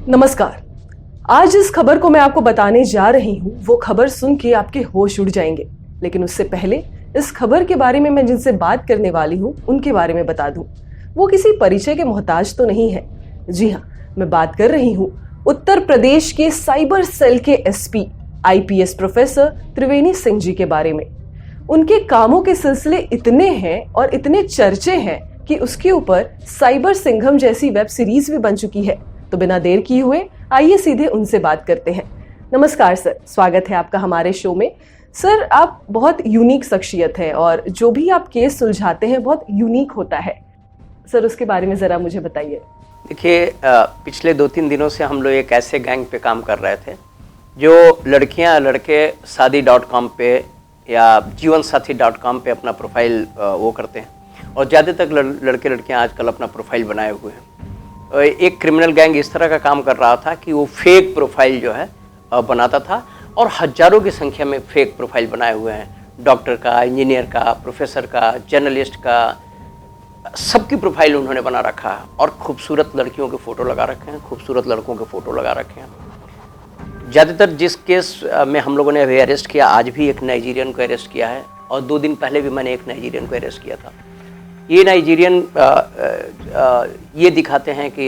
नमस्कार। आज इस खबर को मैं आपको बताने जा रही हूँ, वो खबर सुन के आपके होश उड़ जाएंगे। लेकिन उससे पहले इस खबर के बारे में मैं जिनसे बात करने वाली हूँ उनके बारे में बता दूं। वो किसी परिचय के मोहताज तो नहीं है। जी हाँ, मैं बात कर रही हूँ उत्तर प्रदेश के साइबर सेल के एसपी आईपीएस प्रोफेसर त्रिवेणी सिंह जी के बारे में। उनके कामों के सिलसिले इतने हैं और इतने चर्चे हैं कि उसके ऊपर साइबर सिंघम जैसी वेब सीरीज भी बन चुकी है। तो बिना देर किए हुए आइए सीधे उनसे बात करते हैं। नमस्कार सर, स्वागत है आपका हमारे शो में। सर, आप बहुत यूनिक शख्सियत है और जो भी आप केस सुलझाते हैं बहुत यूनिक होता है। सर, उसके बारे में ज़रा मुझे बताइए। देखिए, पिछले 2-3 दिनों से हम लोग एक ऐसे गैंग पे काम कर रहे थे जो लड़कियां लड़के शादी.com पे या जीवनसाथी.com पे अपना प्रोफाइल वो करते हैं और ज़्यादातर लड़के लड़कियां आजकल अपना प्रोफाइल बनाए हुए हैं। एक क्रिमिनल गैंग इस तरह का काम कर रहा था कि वो फेक प्रोफाइल जो है बनाता था और हजारों की संख्या में फेक प्रोफाइल बनाए हुए हैं। डॉक्टर का, इंजीनियर का, प्रोफेसर का, जर्नलिस्ट का, सबकी प्रोफाइल उन्होंने बना रखा है और खूबसूरत लड़कियों के फ़ोटो लगा रखे हैं, खूबसूरत लड़कों के फ़ोटो लगा रखे हैं। ज़्यादातर जिस केस में हम लोगों ने अभी अरेस्ट किया, आज भी एक नाइजीरियन को अरेस्ट किया है और 2 दिन पहले भी मैंने एक नाइजीरियन को अरेस्ट किया था। ये नाइजीरियन ये दिखाते हैं कि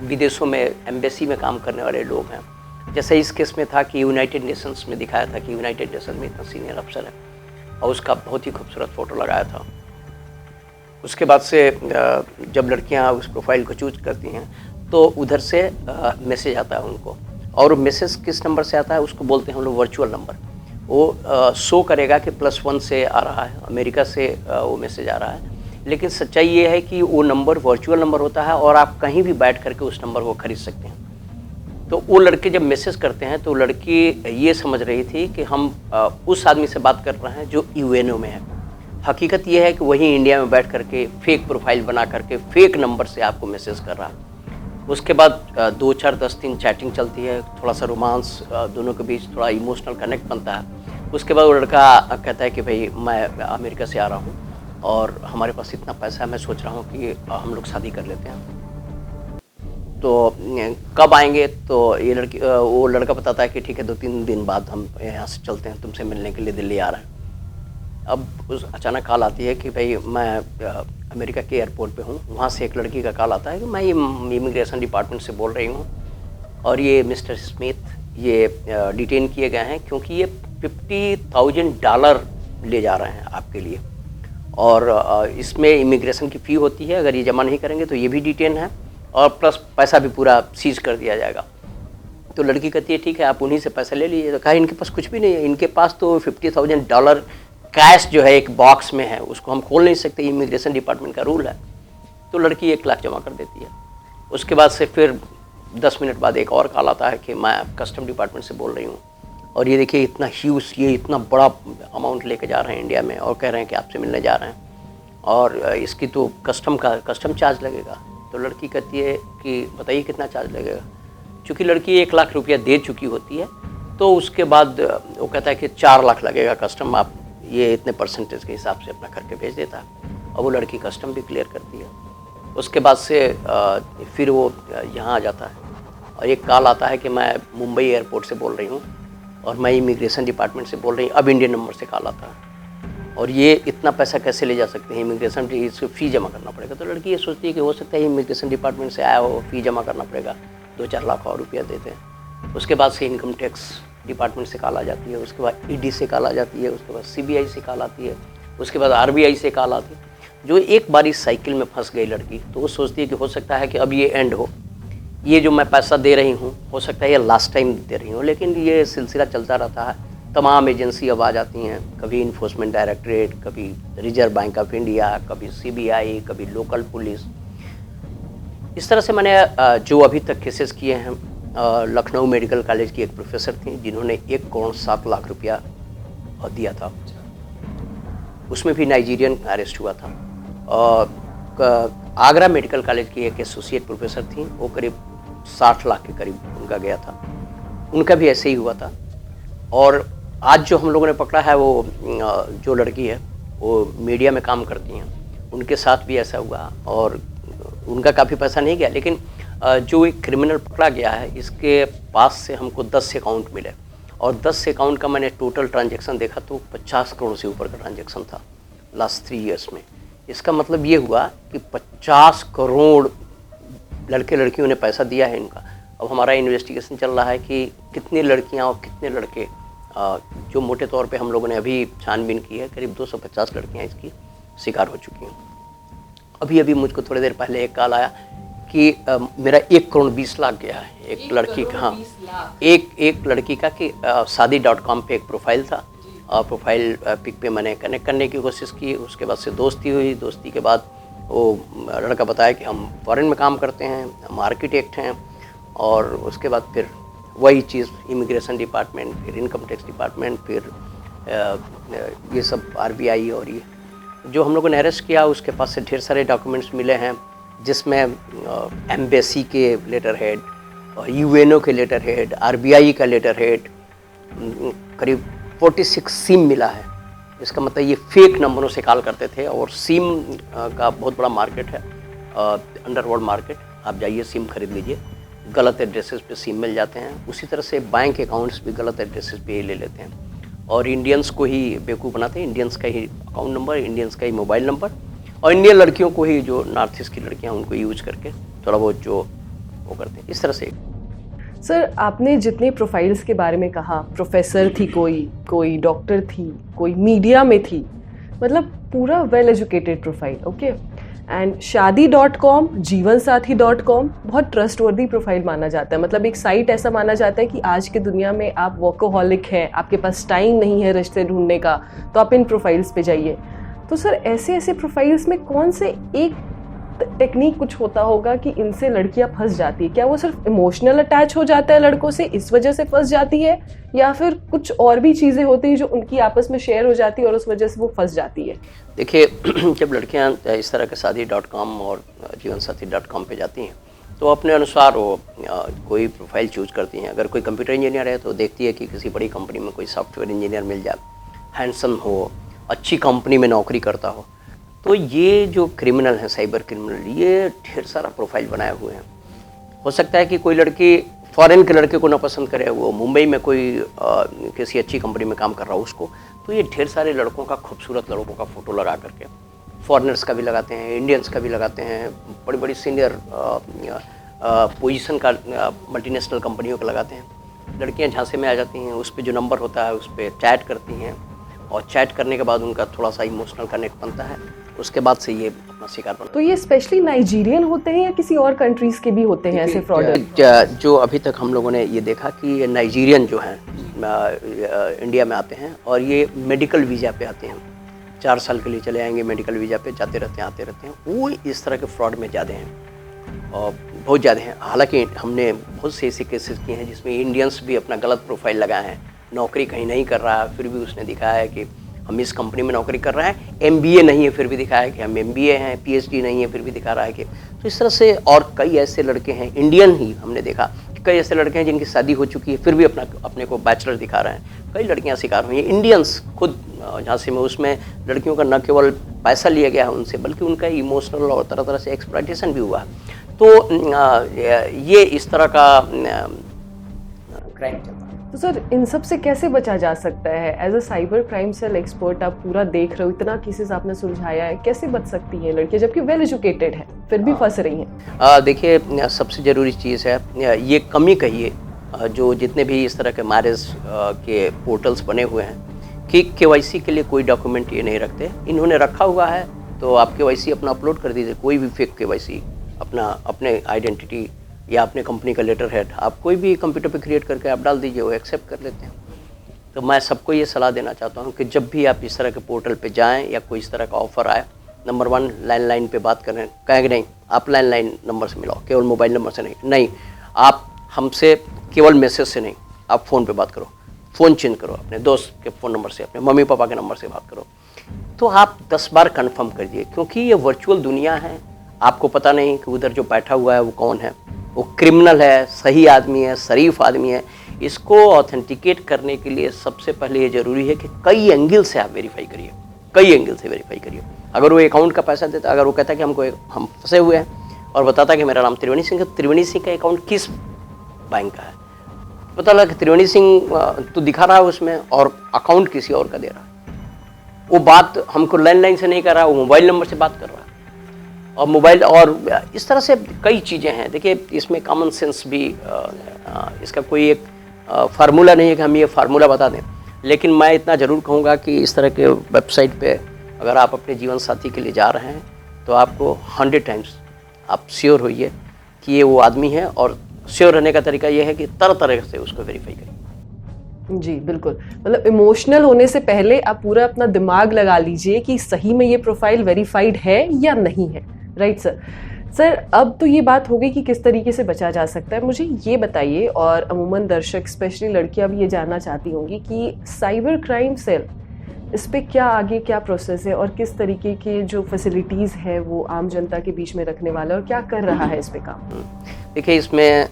विदेशों में एम्बेसी में काम करने वाले लोग हैं। जैसे इस केस में था कि यूनाइटेड नेशंस में दिखाया था कि यूनाइटेड नेशन में इतना सीनियर अफसर है और उसका बहुत ही खूबसूरत फ़ोटो लगाया था। उसके बाद से जब लड़कियां उस प्रोफाइल को चूज करती हैं तो उधर से मैसेज आता है उनको, और मैसेज किस नंबर से आता है उसको बोलते हैं हम लोग वर्चुअल नंबर। वो शो करेगा कि +1 से आ रहा है, अमेरिका से वो मैसेज आ रहा है, लेकिन सच्चाई ये है कि वो नंबर वर्चुअल नंबर होता है और आप कहीं भी बैठ करके उस नंबर को खरीद सकते हैं। तो वो लड़के जब मैसेज करते हैं तो लड़की ये समझ रही थी कि हम उस आदमी से बात कर रहे हैं जो यूएनओ में है। हकीकत ये है कि वही इंडिया में बैठ करके फेक प्रोफाइल बना करके फेक नंबर से आपको मैसेज कर रहा है। उसके बाद 2, 4, 10 दिन चैटिंग चलती है, थोड़ा सा रोमांस, दोनों के बीच थोड़ा इमोशनल कनेक्ट बनता है। उसके बाद वो लड़का कहता है कि भाई मैं अमेरिका से आ रहा हूँ और हमारे पास इतना पैसा है, मैं सोच रहा हूँ कि हम लोग शादी कर लेते हैं, तो कब आएंगे? तो ये वो लड़का बताता है कि ठीक है, 2-3 दिन बाद हम यहाँ से चलते हैं, तुमसे मिलने के लिए दिल्ली आ रहे हैं। अब उस अचानक कॉल आती है कि भाई मैं अमेरिका के एयरपोर्ट पे हूँ। वहाँ से एक लड़की का कॉल आता है कि मैं इमिग्रेशन डिपार्टमेंट से बोल रही हूँ और ये मिस्टर स्मिथ ये डिटेन किए गए हैं क्योंकि ये $50,000 ले जा रहे हैं आपके लिए, और इसमें इमिग्रेशन की फ़ी होती है, अगर ये जमा नहीं करेंगे तो ये भी डिटेन है और प्लस पैसा भी पूरा सीज कर दिया जाएगा। तो लड़की कहती है ठीक है, आप उन्हीं से पैसा ले लीजिए। तो कहा इनके पास कुछ भी नहीं है, इनके पास तो $50,000 कैश जो है एक बॉक्स में है, उसको हम खोल नहीं सकते, इमिग्रेशन डिपार्टमेंट का रूल है। तो लड़की 1 लाख जमा कर देती है। उसके बाद से फिर 10 मिनट बाद एक और कॉल आता है कि मैं कस्टम डिपार्टमेंट से बोल रही हूँ और ये देखिए इतना ह्यूज, ये इतना बड़ा अमाउंट लेके जा रहे हैं इंडिया में और कह रहे हैं कि आपसे मिलने जा रहे हैं और इसकी तो कस्टम चार्ज लगेगा। तो लड़की कहती है कि बताइए कितना चार्ज लगेगा। चूँकि लड़की 1 लाख रुपया दे चुकी होती है तो उसके बाद वो कहता है कि 4 लाख लगेगा कस्टम, आप ये इतने परसेंटेज के हिसाब से अपना करके भेज देता है और वो लड़की कस्टम भी क्लियर करती है। उसके बाद से फिर वो यहाँ आ जाता है और एक कॉल आता है कि मैं मुंबई एयरपोर्ट से बोल रही हूँ और मैं इमिग्रेशन डिपार्टमेंट से बोल रही हूँ। अब इंडियन नंबर से कॉल आता है और ये इतना पैसा कैसे ले जा सकते हैं, इमिग्रेशन इसको फ़ी जमा करना पड़ेगा। तो लड़की ये सोचती है कि हो सकता है इमिग्रेशन डिपार्टमेंट से आया हो, फ़ी जमा करना पड़ेगा, 2-4 लाख और रुपया देते हैं। उसके बाद से इनकम टैक्स डिपार्टमेंट से कॉल आ जाती है, उसके बाद ईडी से कॉल आ जाती है, उसके बाद सीबीआई से कॉल आती है, उसके बाद आरबीआई से कॉल आती है। जो एक बार इस साइकिल में फंस गई लड़की तो वो सोचती है कि हो सकता है कि अब ये एंड हो, ये जो मैं पैसा दे रही हूँ हो सकता है ये लास्ट टाइम दे रही हूँ। लेकिन ये सिलसिला चलता रहता है, तमाम एजेंसी अब आ जाती हैं, कभी इन्फोर्समेंट डायरेक्टरेट, कभी रिजर्व बैंक ऑफ इंडिया, कभी सीबीआई, कभी लोकल पुलिस। इस तरह से मैंने जो अभी तक केसेस किए हैं, लखनऊ मेडिकल कॉलेज की एक प्रोफेसर थी जिन्होंने 1,07 लाख रुपया दिया था, उसमें भी नाइजीरियन अरेस्ट हुआ था। आगरा मेडिकल कॉलेज की एक एसोसिएट प्रोफेसर थी, वो करीब 60 लाख के करीब उनका गया था, उनका भी ऐसे ही हुआ था। और आज जो हम लोगों ने पकड़ा है वो जो लड़की है वो मीडिया में काम करती हैं, उनके साथ भी ऐसा हुआ और उनका काफ़ी पैसा नहीं गया, लेकिन जो एक क्रिमिनल पकड़ा गया है इसके पास से हमको 10 अकाउंट मिले और 10 अकाउंट का मैंने टोटल ट्रांजैक्शन देखा तो 50 करोड़ से ऊपर का ट्रांजैक्शन था लास्ट 3 इयर्स में। इसका मतलब ये हुआ कि 50 करोड़ लड़के लड़कियों ने पैसा दिया है इनका। अब हमारा इन्वेस्टिगेशन चल रहा है कि कितनी लड़कियां और कितने लड़के, जो मोटे तौर पे हम लोगों ने अभी छानबीन की है, करीब 250 लड़कियां इसकी शिकार हो चुकी हैं। अभी मुझको थोड़ी देर पहले एक कॉल आया कि मेरा 1 करोड़ 20 लाख गया है एक लड़की का। हाँ, एक लड़की का कि शादी.com पे एक प्रोफाइल था और प्रोफाइल पिक पे मैंने कनेक्ट करने की कोशिश की। उसके बाद से दोस्ती हुई। दोस्ती के बाद वो लड़का बताया कि हम फॉरेन में काम करते हैं, हम आर्किटेक्ट हैं, और उसके बाद फिर वही चीज़ इमिग्रेशन डिपार्टमेंट, फिर इनकम टैक्स डिपार्टमेंट, फिर ये सब RBI और ये जो हम लोगों ने अरेस्ट किया, उसके पास से ढेर सारे डॉक्यूमेंट्स मिले हैं जिसमें एम्बेसी के लेटर हेड, UNO के लेटर हेड, RBI का लेटर हेड, करीब 46 सिम मिला है। इसका मतलब ये फेक नंबरों से कॉल करते थे और सिम का बहुत बड़ा मार्केट है, अंडरवर्ल्ड मार्केट। आप जाइए सिम खरीद लीजिए, गलत एड्रेसेस पे सिम मिल जाते हैं। उसी तरह से बैंक अकाउंट्स भी गलत एड्रेसेस पे ले लेते हैं और इंडियंस को ही बेवकूफ़ बनाते हैं। इंडियंस का ही अकाउंट नंबर, इंडियंस का ही मोबाइल नंबर, और इंडियन लड़कियों को ही, जो नॉर्थ ईस्ट की लड़कियां, उनको यूज करके थोड़ा बहुत जो वो करते हैं इस तरह से। सर, आपने जितने प्रोफाइल्स के बारे में कहा, प्रोफेसर थी, कोई डॉक्टर थी, कोई मीडिया में थी, मतलब पूरा well educated profile, okay. And शादी.com, जीवनसाथी.com बहुत ट्रस्टवर्दी प्रोफाइल माना जाता है। मतलब एक साइट ऐसा माना जाता है कि आज के दुनिया में आप वर्कोहॉलिक हैं, आपके पास टाइम नहीं है रिश्ते ढूंढने का, तो आप इन प्रोफाइल्स पे जाइए। तो सर, ऐसे प्रोफाइल्स में कौन से एक टेक्निक कुछ होता होगा कि इनसे लड़कियां फंस जाती है? क्या वो सिर्फ इमोशनल अटैच हो जाता है लड़कों से, इस वजह से फंस जाती है, या फिर कुछ और भी चीज़ें होती हैं जो उनकी आपस में शेयर हो जाती है और उस वजह से वो फंस जाती है? देखिए, जब लड़कियां इस तरह के शादी.com और जीवनसाथी.com पे जाती हैं तो अपने अनुसार वो कोई प्रोफाइल चूज करती हैं। अगर कोई कंप्यूटर इंजीनियर है तो देखती है कि किसी बड़ी कंपनी में कोई सॉफ्टवेयर इंजीनियर मिल जाए, हैंडसम हो, अच्छी कंपनी में नौकरी करता हो। तो ये जो क्रिमिनल हैं, साइबर क्रिमिनल, ये ढेर सारा प्रोफाइल बनाए हुए हैं। हो सकता है कि कोई लड़की फॉरेन के लड़के को ना पसंद करे, वो मुंबई में कोई किसी अच्छी कंपनी में काम कर रहा हो उसको, तो ये ढेर सारे लड़कों का, खूबसूरत लड़कों का फ़ोटो लगा करके, फॉरेनर्स का भी लगाते हैं, इंडियंस का भी लगाते हैं, बड़ी बड़ी सीनियर पोजीशन का मल्टीनेशनल कंपनियों का लगाते हैं। लड़कियां झांसे में आ जाती हैं, उस पर जो नंबर होता है उस पर चैट करती हैं और चैट करने के बाद उनका थोड़ा सा इमोशनल कनेक्ट बनता है, उसके बाद से ये अपना शिकार बनता है। तो ये स्पेशली नाइजीरियन होते हैं या किसी और कंट्रीज़ के भी होते हैं ऐसे फ्रॉडर? जो अभी तक हम लोगों ने ये देखा कि ये नाइजीरियन जो हैं इंडिया में आते हैं और ये मेडिकल वीज़ा पे आते हैं, 4 साल के लिए चले आएंगे, मेडिकल वीज़ा पे जाते रहते हैं, आते रहते हैं। वो इस तरह के फ्रॉड में ज़्यादा हैं और बहुत ज़्यादा हैं। हालांकि हमने बहुत से ऐसे केसेस किए हैं जिसमें इंडियंस भी अपना गलत प्रोफाइल लगाए हैं, नौकरी कहीं नहीं कर रहा है फिर भी उसने दिखाया है कि हम इस कंपनी में नौकरी कर रहे हैं, MBA नहीं है फिर भी दिखाया है कि हम MBA हैं, PhD नहीं है फिर भी दिखा रहा है कि। तो इस तरह से और कई ऐसे लड़के हैं, इंडियन ही हमने देखा, कई ऐसे लड़के हैं जिनकी शादी हो चुकी है फिर भी अपने को बैचलर दिखा रहे हैं। कई लड़कियां शिकार हुई हैं, इंडियंस खुद झांसे में। उसमें लड़कियों का न केवल पैसा लिया गया है उनसे, बल्कि उनका इमोशनल और तरह तरह से एक्सप्लॉयटेशन भी हुआ है। तो ये इस तरह का क्राइम चलता है। तो सर, इन सब से कैसे बचा जा सकता है? As a cyber crime cell expert आप पूरा देख रहे हो, इतना केसेस आपने सुलझाया है, कैसे बच सकती हैं लड़कियां जबकि वेल एजुकेटेड है फिर भी फंस रही हैं? देखिए, सबसे ज़रूरी चीज़ है ये कमी कहिए जो जितने भी इस तरह के मैरिज के पोर्टल्स बने हुए हैं कि KYC के लिए कोई डॉक्यूमेंट ये नहीं रखते। इन्होंने रखा हुआ है तो आप KYC अपना अपलोड कर दीजिए, कोई भी फेक KYC अपने आइडेंटिटी या अपने कंपनी का लेटर हेड आप कोई भी कंप्यूटर पे क्रिएट करके आप डाल दीजिए, वो एक्सेप्ट कर लेते हैं। तो मैं सबको ये सलाह देना चाहता हूँ कि जब भी आप इस तरह के पोर्टल पे जाएं या कोई इस तरह का ऑफर आए, नंबर 1 लैंडलाइन पे बात करें। कहेंगे नहीं आप लैंडलाइन नंबर से मिलाओ, केवल मोबाइल नंबर से नहीं, आप हमसे केवल मैसेज से नहीं, आप फ़ोन पे बात करो, फ़ोन चेंज करो, अपने दोस्त के फ़ोन नंबर से, अपने मम्मी पापा के नंबर से बात करो। तो आप 10 बार कन्फर्म करिए, क्योंकि ये वर्चुअल दुनिया है, आपको पता नहीं कि उधर जो बैठा हुआ है वो कौन है, वो क्रिमिनल है, सही आदमी है, शरीफ आदमी है। इसको ऑथेंटिकेट करने के लिए सबसे पहले ये ज़रूरी है कि कई एंगल से आप वेरीफाई करिए, कई एंगल से वेरीफाई करिए। अगर वो अकाउंट का पैसा देता, अगर वो कहता कि हम फंसे हुए हैं और बताता कि मेरा नाम त्रिवेणी सिंह है, त्रिवेणी सिंह का अकाउंट किस बैंक का है, पता लगा कि त्रिवेणी सिंह तो दिखा रहा है उसमें और अकाउंट किसी और का दे रहा है। वो बात हमको लैंडलाइन से नहीं कर रहा है, वो मोबाइल नंबर से बात कर रहा है। और मोबाइल और इस तरह से कई चीज़ें हैं। देखिए इसमें कॉमन सेंस भी, इसका कोई एक फार्मूला नहीं है कि हम ये फार्मूला बता दें, लेकिन मैं इतना ज़रूर कहूँगा कि इस तरह के वेबसाइट पे अगर आप अपने जीवन साथी के लिए जा रहे हैं तो आपको 100 टाइम्स आप श्योर होइए कि ये वो आदमी है। और श्योर रहने का तरीका ये है कि तरह तरह से उसको वेरीफाई करिए। जी बिल्कुल, मतलब इमोशनल होने से पहले आप पूरा अपना दिमाग लगा लीजिए कि सही में ये प्रोफाइल वेरीफाइड है या नहीं है। राइट सर, अब तो ये बात हो गई कि किस तरीके से बचा जा सकता है। मुझे ये बताइए, और अमूमन दर्शक स्पेशली लड़कियां भी ये जानना चाहती होंगी कि साइबर क्राइम सेल, इस पे क्या आगे क्या प्रोसेस है और किस तरीके के जो फैसिलिटीज़ है वो आम जनता के बीच में रखने वाला है और क्या कर रहा है इस पे काम? देखिए इसमें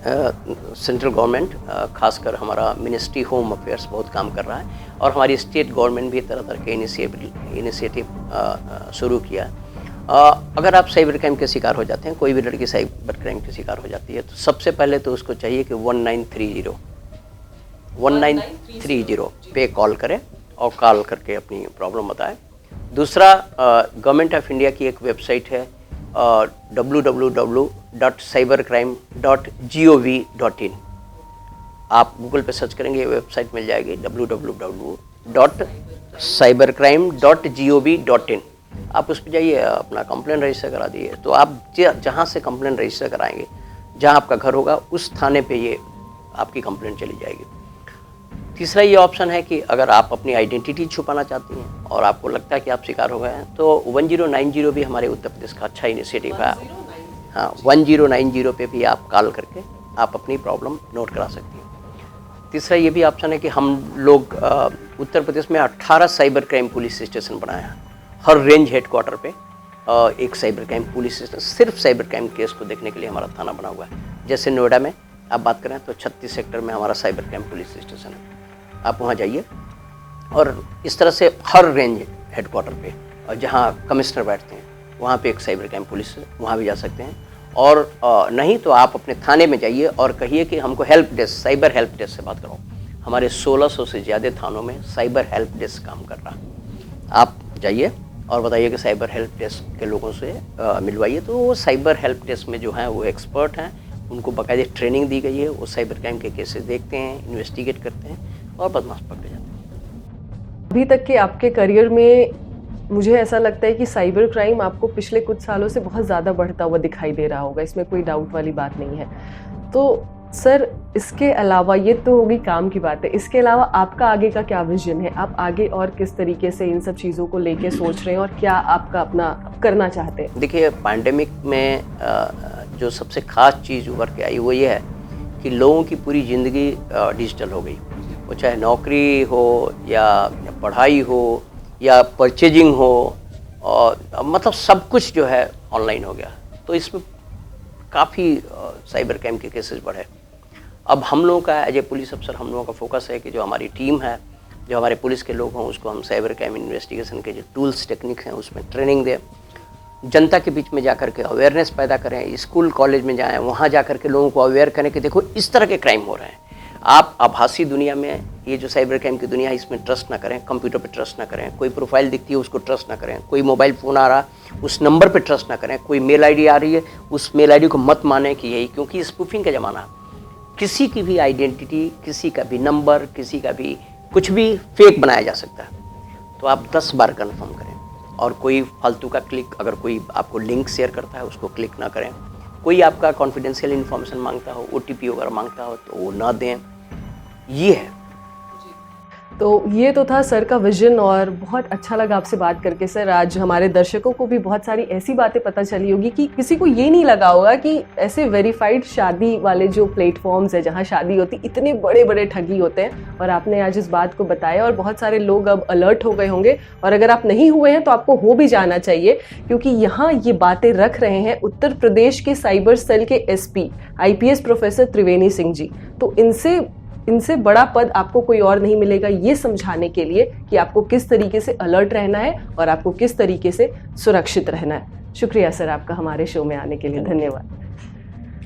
सेंट्रल गवर्नमेंट, खासकर हमारा मिनिस्ट्री होम अफेयर्स बहुत काम कर रहा है और हमारी स्टेट गवर्नमेंट भी तरह तरह के इनिशिएटिव शुरू किया है। अगर आप साइबर क्राइम के शिकार हो जाते हैं, कोई भी लड़की साइबर क्राइम के शिकार हो जाती है, तो सबसे पहले तो उसको चाहिए कि 1930 पे कॉल करें और कॉल करके अपनी प्रॉब्लम बताएं। दूसरा, गवर्नमेंट ऑफ इंडिया की एक वेबसाइट है www.cybercrime.gov.in। आप गूगल पे सर्च करेंगे, ये वेबसाइट मिल जाएगी www.cybercrime.gov.in। आप उस पर जाइए, अपना कंप्लेंट रजिस्टर करा दिए। तो आप जहाँ से कंप्लेंट रजिस्टर कराएंगे, जहाँ आपका घर होगा उस थाने पे ये आपकी कंप्लेंट चली जाएगी। तीसरा ये ऑप्शन है कि अगर आप अपनी आइडेंटिटी छुपाना चाहती हैं और आपको लगता है कि आप शिकार हो गए हैं, तो 1090 भी हमारे उत्तर प्रदेश का अच्छा इनिशिएटिव है। हाँ, 1090 पे भी आप कॉल करके आप अपनी प्रॉब्लम नोट करा सकती हैं। तीसरा ये भी ऑप्शन है कि हम लोग उत्तर प्रदेश में 18 साइबर क्राइम पुलिस स्टेशन बनाए हैं। हर रेंज हेडक्वार्टर पे एक साइबर क्राइम पुलिस स्टेशन, सिर्फ साइबर क्राइम केस को देखने के लिए हमारा थाना बना हुआ है। जैसे नोएडा में आप बात करें तो 36 सेक्टर में हमारा साइबर क्राइम पुलिस स्टेशन है, आप वहाँ जाइए। और इस तरह से हर रेंज हेडक्वार्टर पे, और जहाँ कमिश्नर बैठते हैं वहाँ पे एक साइबर क्राइम पुलिस है, वहाँ भी जा सकते हैं। और नहीं तो आप अपने थाने में जाइए और कहिए कि हमको help desk, cyber help desk से बात कराओ। हमारे 1600 से ज़्यादा थानों में साइबर हेल्प डेस्क काम कर रहा है। आप जाइए और बताइए कि साइबर हेल्प डेस्क के लोगों से मिलवाइए। तो वो साइबर हेल्प डेस्क में जो हैं वो एक्सपर्ट हैं, उनको बाकायदे ट्रेनिंग दी गई है। वो साइबर क्राइम के केसेस देखते हैं, इन्वेस्टिगेट करते हैं और बदमाश पकड़े जाते हैं। अभी तक के आपके करियर में मुझे ऐसा लगता है कि साइबर क्राइम आपको पिछले कुछ सालों से बहुत ज़्यादा बढ़ता हुआ दिखाई दे रहा होगा, इसमें कोई डाउट वाली बात नहीं है। तो सर, इसके अलावा ये तो होगी काम की बात है, इसके अलावा आपका आगे का क्या विजन है? आप आगे और किस तरीके से इन सब चीज़ों को लेके सोच रहे हैं और क्या आपका अपना करना चाहते हैं? देखिए, पैंडेमिक में जो सबसे ख़ास चीज़ उभर के आई वो ये है कि लोगों की पूरी ज़िंदगी डिजिटल हो गई। वो चाहे नौकरी हो या पढ़ाई हो या परचेजिंग हो, और मतलब सब कुछ जो है ऑनलाइन हो गया। तो इसमें काफ़ी साइबर क्राइम के केसेस बढ़े। अब हम लोगों का एज ए पुलिस अफसर, हम लोगों का फोकस है कि जो हमारी टीम है, जो हमारे पुलिस के लोग हों, उसको हम साइबर क्राइम इन्वेस्टिगेशन के जो टूल्स टेक्निक हैं उसमें ट्रेनिंग दें, जनता के बीच में जाकर के अवेयरनेस पैदा करें, स्कूल कॉलेज में जाएं, वहाँ जाकर के लोगों को अवेयर करें कि देखो इस तरह के क्राइम हो रहे हैं। आप आभासी दुनिया में, ये जो साइबर क्राइम की दुनिया है, इसमें ट्रस्ट ना करें, कंप्यूटर पे ट्रस्ट ना करें, कोई प्रोफाइल दिखती है उसको ट्रस्ट ना करें, कोई मोबाइल फ़ोन आ रहा उस नंबर पे ट्रस्ट ना करें, कोई मेल आईडी आ रही है उस मेल आईडी को मत माने कि यही, क्योंकि स्पूफिंग का ज़माना है। किसी की भी आइडेंटिटी, किसी का भी नंबर, किसी का भी कुछ भी फेक बनाया जा सकता है। तो आप 10 बार कन्फर्म करें। और कोई फालतू का क्लिक, अगर कोई आपको लिंक शेयर करता है उसको क्लिक ना करें। कोई आपका कॉन्फिडेंशियल इन्फॉर्मेशन मांगता हो, OTP वगैरह मांगता हो तो वो ना दें। ये है। तो ये तो था सर का विजन, और बहुत अच्छा लगा आपसे बात करके सर। आज हमारे दर्शकों को भी बहुत सारी ऐसी बातें पता चली होगी कि किसी को ये नहीं लगा होगा कि ऐसे वेरीफाइड शादी वाले जो प्लेटफॉर्म्स है जहाँ शादी होती, इतने बड़े बड़े ठगी होते हैं। और आपने आज इस बात को बताया और बहुत सारे लोग अब अलर्ट हो गए होंगे, और अगर आप नहीं हुए हैं तो आपको हो भी जाना चाहिए, क्योंकि यहाँ ये बातें रख रहे हैं उत्तर प्रदेश के साइबर सेल के SP IPS प्रोफेसर त्रिवेणी सिंह जी। तो इनसे इनसे बड़ा पद आपको कोई और नहीं मिलेगा ये समझाने के लिए कि आपको किस तरीके से अलर्ट रहना है और आपको किस तरीके से सुरक्षित रहना है। शुक्रिया सर आपका हमारे शो में आने के लिए, धन्यवाद।